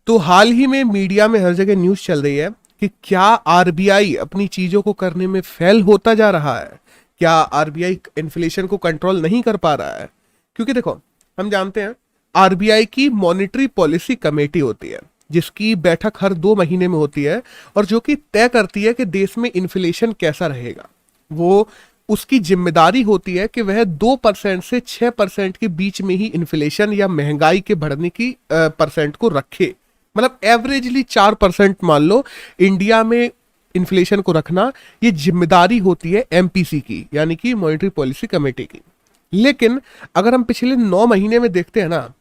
तो हाल ही में मीडिया में हर जगह न्यूज़ चल रही है कि क्या आरबीआई अपनी चीज़ों को करने में फेल होता जा रहा है, क्या आरबीआई इन्फ्लेशन को कंट्रोल नहीं कर पा रहा है। क्योंकि देखो, हम जानते हैं आरबीआई की मॉनेटरी पॉलिसी कमेटी होती है जिसकी बैठक हर 2 महीने में होती है और जो कि तय करती है कि देश में इन्फ्लेशन कैसा रहेगा। वो उसकी जिम्मेदारी होती है कि वह 2% से 6% के बीच में ही इन्फ्लेशन या महंगाई के बढ़ने की परसेंट को रखे। मतलब एवरेजली 4% मान लो इंडिया में इन्फ्लेशन को रखना, ये जिम्मेदारी होती है एमपीसी की, यानी कि मॉनेटरी पॉलिसी कमेटी की। लेकिन अगर हम पिछले 9 महीने में देखते हैं ना,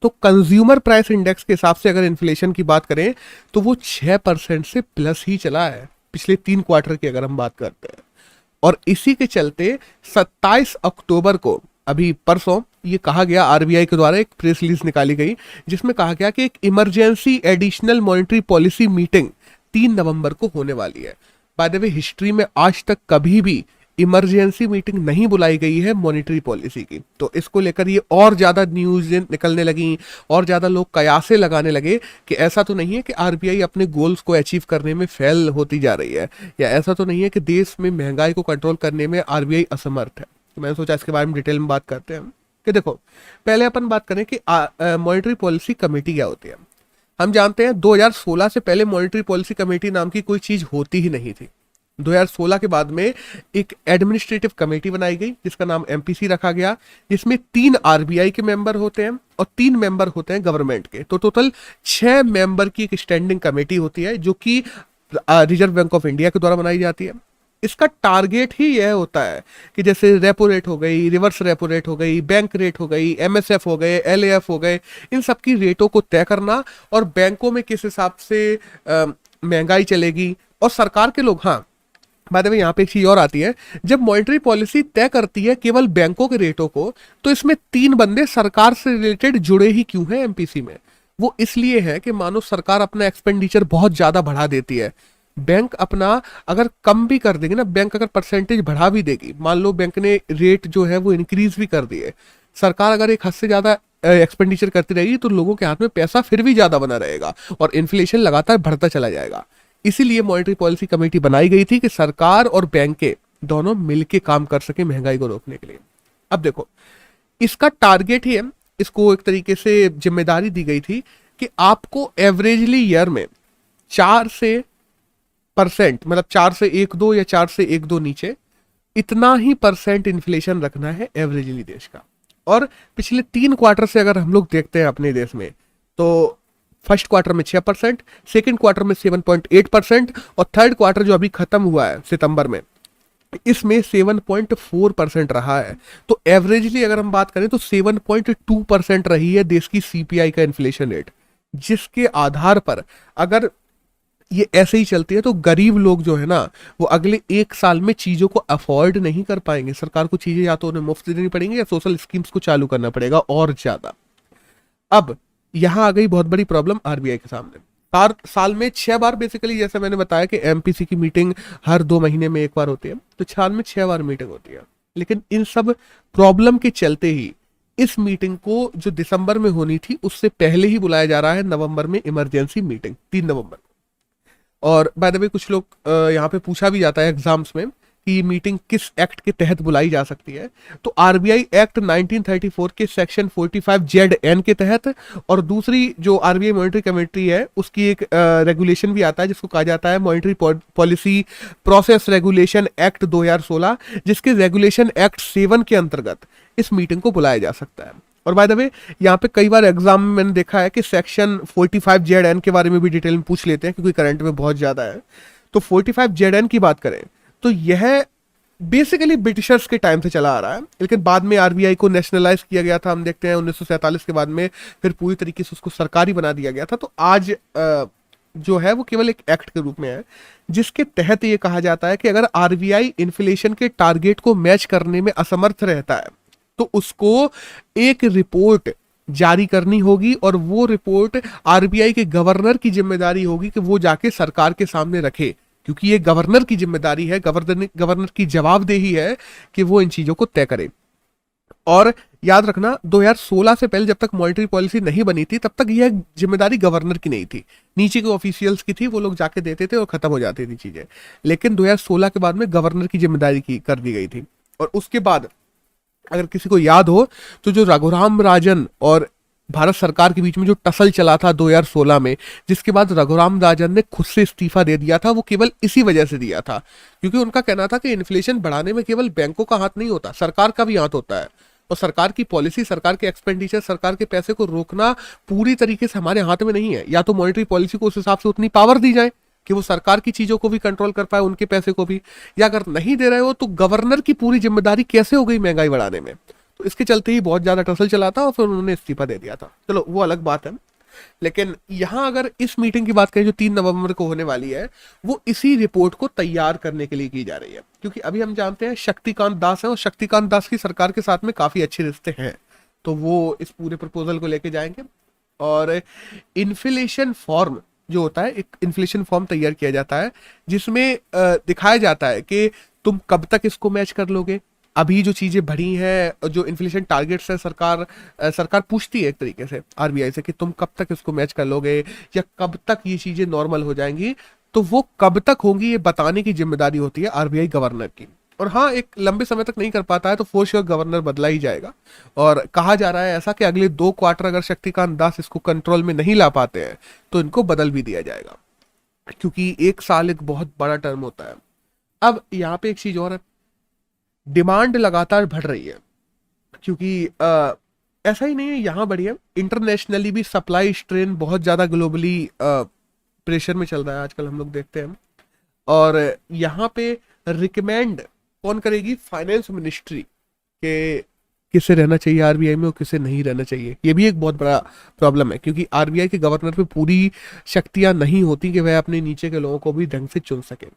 तो कंज्यूमर प्राइस इंडेक्स के हिसाब से अगर इन्फ्लेशन की बात करें तो वो 6% से प्लस ही चला है पिछले 3 क्वार्टर की अगर हम बात करते हैं। और इसी के चलते 27 अक्टूबर को, अभी परसों, ये कहा गया, आरबीआई के द्वारा एक प्रेस रिलीज निकाली गई जिसमें कहा गया कि एक emergency additional monetary policy meeting 3 नवंबर को होने वाली है। बाय द वे, हिस्ट्री में आज तक कभी भी इमरजेंसी मीटिंग नहीं बुलाई गई है मॉनेटरी पॉलिसी की। तो इसको लेकर ये और ज्यादा न्यूज निकलने लगी और ज्यादा लोग कयासे लगाने लगे कि ऐसा तो नहीं है कि आरबीआई अपने गोल्स को अचीव करने में फेल होती जा रही है, या ऐसा तो नहीं है कि देश में महंगाई को कंट्रोल करने में आरबीआई असमर्थ है। तो मैंने सोचा इसके बारे में डिटेल में बात करते हैं कि देखो, पहले अपन बात करें कि मॉनेटरी पॉलिसी कमेटी क्या होती है। हम जानते हैं 2016 से पहले मॉनेटरी पॉलिसी कमेटी नाम की कोई चीज होती ही नहीं थी। 2016 के बाद में एक एडमिनिस्ट्रेटिव कमेटी बनाई गई जिसका नाम एमपीसी रखा गया, जिसमें 3 आरबीआई के मेंबर होते हैं और 3 मेंबर होते हैं गवर्नमेंट के। तो टोटल 6 मेंबर की एक स्टैंडिंग कमेटी होती है जो कि रिजर्व बैंक ऑफ इंडिया के द्वारा बनाई जाती है। इसका टारगेट ही यह होता है कि जैसे रेपो रेट हो गई, रिवर्स रेपो रेट हो गई, बैंक रेट हो गई, एमएसएफ हो गए, एलएएफ हो गए, इन सब की रेटों को तय करना और बैंकों में किस हिसाब से महंगाई चलेगी। और सरकार के लोग, हाँ बाय द वे यहाँ पे एक चीज और आती है, जब मॉनेटरी पॉलिसी तय करती है केवल बैंकों के रेटों को, तो इसमें 3 बंदे सरकार से रिलेटेड जुड़े ही क्यों हैं एमपीसी में। वो इसलिए है कि मानो सरकार अपना एक्सपेंडिचर बहुत ज्यादा बढ़ा देती है, बैंक अपना अगर कम भी कर देगी ना, बैंक अगर परसेंटेज बढ़ा भी देगी, मान लो बैंक ने रेट जो है वो इंक्रीज भी कर दिए, सरकार अगर एक हद से ज्यादा एक्सपेंडिचर करती रहेगी तो लोगों के हाथ में पैसा फिर भी ज्यादा बना रहेगा और इन्फ्लेशन लगातार बढ़ता चला जाएगा। इसीलिए मॉनेटरी पॉलिसी कमेटी बनाई गई थी कि सरकार और बैंकें दोनों मिलकर काम कर सके महंगाई को रोकने के लिए। अब देखो, इसका टारगेट ही है, इसको एक तरीके से जिम्मेदारी दी गई थी कि आपको एवरेजली ईयर में 4% मतलब 4 से 1-2 या 4 से 1-2 नीचे इतना ही परसेंट इन्फ्लेशन रखना है एवरेजली देश का। और पिछले 3 क्वार्टर से अगर हम लोग देखते हैं अपने देश में, तो फर्स्ट क्वार्टर में 6%, सेकंड क्वार्टर में 7.8% और थर्ड क्वार्टर जो अभी खत्म हुआ है सितंबर में, इसमें 7.4% रहा है। तो एवरेजली अगर हम बात करें तो 7.2% रही है देश की सीपीआई का इन्फ्लेशन रेट, जिसके आधार पर अगर ये ऐसे ही चलती है तो गरीब लोग जो है ना, वो अगले 1 साल में चीजों को अफोर्ड नहीं कर पाएंगे। सरकार को चीजें या तो उन्हें मुफ्त देनी पड़ेंगी या सोशल स्कीम्स को चालू करना पड़ेगा और ज्यादा। अब यहां आ गई बहुत बड़ी प्रॉब्लम आरबीआई के सामने। साल में 6 बार, बेसिकली जैसे मैंने बताया कि एमपीसी की मीटिंग हर 2 महीने में 1 बार होती है, तो साल में 6 बार मीटिंग होती है। लेकिन इन सब प्रॉब्लम के चलते ही इस मीटिंग को जो दिसंबर में होनी थी उससे पहले ही बुलाया जा रहा है नवंबर में इमरजेंसी मीटिंग 3 नवंबर। और बाय द वे कुछ लोग यहाँ पे पूछा भी जाता है एग्जाम्स में कि ये मीटिंग किस एक्ट के तहत बुलाई जा सकती है। तो आरबीआई एक्ट 1934 के सेक्शन 45ZN के तहत, और दूसरी जो आरबीआई मॉनेटरी कमेटी है उसकी एक रेगुलेशन भी आता है जिसको कहा जाता है monetary policy process regulation act 2016, जिसके रेगुलेशन एक्ट 7 के अंतर्गत इस मीटिंग को बुलाया जा सकता है। और बाय द वे यहाँ पे कई बार एग्जाम में मैंने देखा है कि सेक्शन 45ZN के बारे में भी डिटेल में पूछ लेते हैं क्योंकि करंट में बहुत ज्यादा है। तो 45ZN की बात करें तो यह बेसिकली ब्रिटिशर्स के टाइम से चला आ रहा है, लेकिन बाद में आरबीआई को नेशनलाइज किया गया था। हम देखते हैं 1947 के बाद में फिर पूरी तरीके से उसको सरकारी बना दिया गया था। तो आज जो है वो केवल एक एक्ट के रूप में है जिसके तहत ये कहा जाता है कि अगर आरबीआई इन्फ्लेशन के टारगेट को मैच करने में असमर्थ रहता है तो उसको एक रिपोर्ट जारी करनी होगी, और वो रिपोर्ट आरबीआई के गवर्नर की जिम्मेदारी होगी कि वो जाके सरकार के सामने रखे, क्योंकि ये गवर्नर की जिम्मेदारी है, गवर्नर की जवाबदेही है कि वो इन चीजों को तय करे। और याद रखना 2016 से पहले जब तक मॉनेटरी पॉलिसी नहीं बनी थी तब तक यह जिम्मेदारी गवर्नर की नहीं थी, नीचे के ऑफिशियल्स की थी, वो लोग जाके देते थे और खत्म हो जाती थी चीजें। लेकिन 2016 के बाद में गवर्नर की जिम्मेदारी की कर दी गई थी। और उसके बाद अगर किसी को याद हो तो जो रघुराम राजन और भारत सरकार के बीच में जो टसल चला था 2016 में, जिसके बाद रघुराम राजन ने खुद से इस्तीफा दे दिया था, वो केवल इसी वजह से दिया था क्योंकि उनका कहना था कि इन्फ्लेशन बढ़ाने में केवल बैंकों का हाथ नहीं होता, सरकार का भी हाथ होता है। और सरकार की पॉलिसी, सरकार के एक्सपेंडिचर, सरकार के पैसे को रोकना पूरी तरीके से हमारे हाथ में नहीं है। या तो मॉनेटरी पॉलिसी को उस हिसाब से उतनी पावर दी जाए कि वो सरकार की चीजों को भी कंट्रोल कर पाए, उनके पैसे को भी, या अगर नहीं दे रहे हो तो गवर्नर की पूरी जिम्मेदारी कैसे हो गई महंगाई बढ़ाने में। तो इसके चलते ही बहुत ज्यादा टसल चला था और फिर उन्होंने इस्तीफा दे दिया था। चलो वो अलग बात है। लेकिन यहां अगर इस मीटिंग की बात करें जो 3 नवंबर को होने वाली है, वो इसी रिपोर्ट को तैयार करने के लिए की जा रही है। क्योंकि अभी हम जानते हैं शक्तिकांत दास है और शक्तिकांत दास की सरकार के साथ में काफी अच्छे रिश्ते हैं, तो वो इस पूरे प्रपोजल को लेके जाएंगे। और इन्फ्लेशन फॉर्म जो होता है, एक इन्फ्लेशन फॉर्म तैयार किया जाता है जिसमें दिखाया जाता है कि तुम कब तक इसको मैच कर लोगे। अभी जो चीजें बढ़ी हैं, जो इन्फ्लेशन टारगेट्स है, सरकार पूछती है एक तरीके से आरबीआई से कि तुम कब तक इसको मैच कर लोगे या कब तक ये चीजें नॉर्मल हो जाएंगी। तो वो कब तक होंगी ये बताने की जिम्मेदारी होती है आरबीआई गवर्नर की। और हाँ, एक लंबे समय तक नहीं कर पाता है तो फोर श्योर गवर्नर बदला ही जाएगा। और कहा जा रहा है ऐसा कि अगले 2 क्वार्टर अगर शक्तिकांत दास इसको कंट्रोल में नहीं ला पाते हैं तो इनको बदल भी दिया जाएगा, क्योंकि 1 साल एक बहुत बड़ा टर्म होता है। अब यहाँ पे एक चीज और है, डिमांड लगातार बढ़ रही है, क्योंकि ऐसा ही नहीं है यहाँ बढ़ी है, इंटरनेशनली भी सप्लाई स्ट्रेन बहुत ज़्यादा ग्लोबली प्रेशर में चल रहा है आजकल, हम लोग देखते हैं। और यहाँ पे रिकमेंड कौन करेगी? फाइनेंस मिनिस्ट्री के किसे रहना चाहिए आरबीआई में और किसे नहीं रहना चाहिए। ये भी एक बहुत बड़ा प्रॉब्लम है, क्योंकि आरबीआई के गवर्नर पे पूरी शक्तियां नहीं होती कि वह अपने नीचे के लोगों को भी ढंग से चुन सके।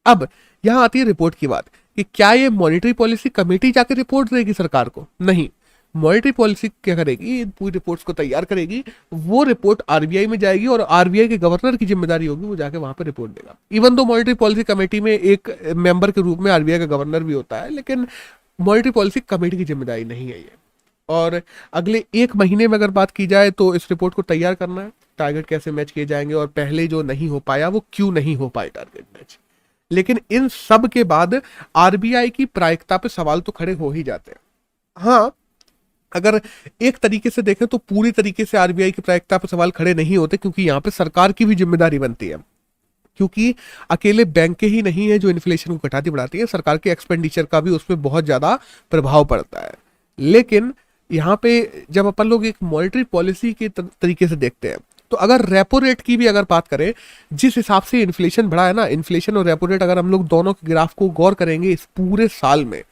अब यहाँ आती है रिपोर्ट की बात कि क्या ये मॉनेटरी पॉलिसी कमेटी जाकर रिपोर्ट देगी सरकार को? नहीं, मॉनेटरी पॉलिसी क्या करेगी, इन पूरी रिपोर्ट्स को तैयार करेगी, वो रिपोर्ट आरबीआई में जाएगी और आरबीआई के गवर्नर की जिम्मेदारी होगी वो जाके वहां पर रिपोर्ट देगा। Even though monetary policy committee में एक मेंबर के रूप में आरबीआई का गवर्नर भी होता है, लेकिन मॉनेटरी पॉलिसी कमेटी की जिम्मेदारी नहीं है ये। और अगले 1 महीने में अगर बात की जाए तो इस रिपोर्ट को तैयार करना है, टारगेट कैसे मैच किए जाएंगे और पहले जो नहीं हो पाया वो क्यों नहीं हो पाए टारगेट मैच। लेकिन इन सब के बाद आरबीआई की प्रायिकता पे सवाल तो खड़े हो ही जाते हैं। हाँ, अगर एक तरीके से देखें तो पूरी तरीके से आरबीआई की प्रायिकता पे सवाल खड़े नहीं होते, क्योंकि यहाँ पे सरकार की भी जिम्मेदारी बनती है, क्योंकि अकेले बैंकें ही नहीं है जो इन्फ्लेशन को घटाती बढ़ाती है, सरकार के एक्सपेंडिचर का भी उसमें बहुत ज्यादा प्रभाव पड़ता है। लेकिन यहाँ पे जब अपन लोग एक मॉनेटरी पॉलिसी के तरीके से देखते हैं, तो अगर रेपो रेट की भी अगर बात करें, जिस हिसाब से इन्फ्लेशन बढ़ा है ना, इन्फ्लेशन और रेपो रेट अगर हम लोग दोनों के ग्राफ को गौर करेंगे इस पूरे साल में,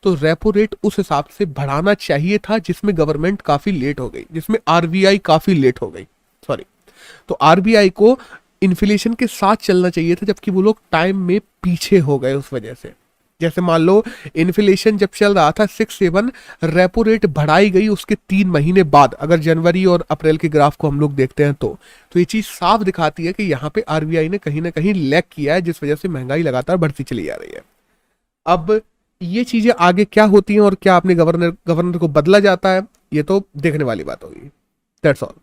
तो रेपो रेट उस हिसाब से बढ़ाना चाहिए था जिसमें गवर्नमेंट काफी लेट हो गई, जिसमें आरबीआई काफी लेट हो गई, सॉरी। तो आरबीआई को इन्फ्लेशन के साथ चलना चाहिए था, जबकि वो लोग टाइम में पीछे हो गए उस वजह से। जैसे मान लो इन्फ्लेशन जब चल रहा था 6-7, रेपो रेट बढ़ाई गई उसके 3 महीने बाद, अगर जनवरी और अप्रैल के ग्राफ को हम लोग देखते हैं तो ये चीज साफ दिखाती है कि यहाँ पे आरबीआई ने कहीं ना कहीं लैग किया है, जिस वजह से महंगाई लगातार बढ़ती चली जा रही है। अब ये चीजें आगे क्या होती हैं और क्या अपने गवर्नर को बदला जाता है, ये तो देखने वाली बात होगी। That's all.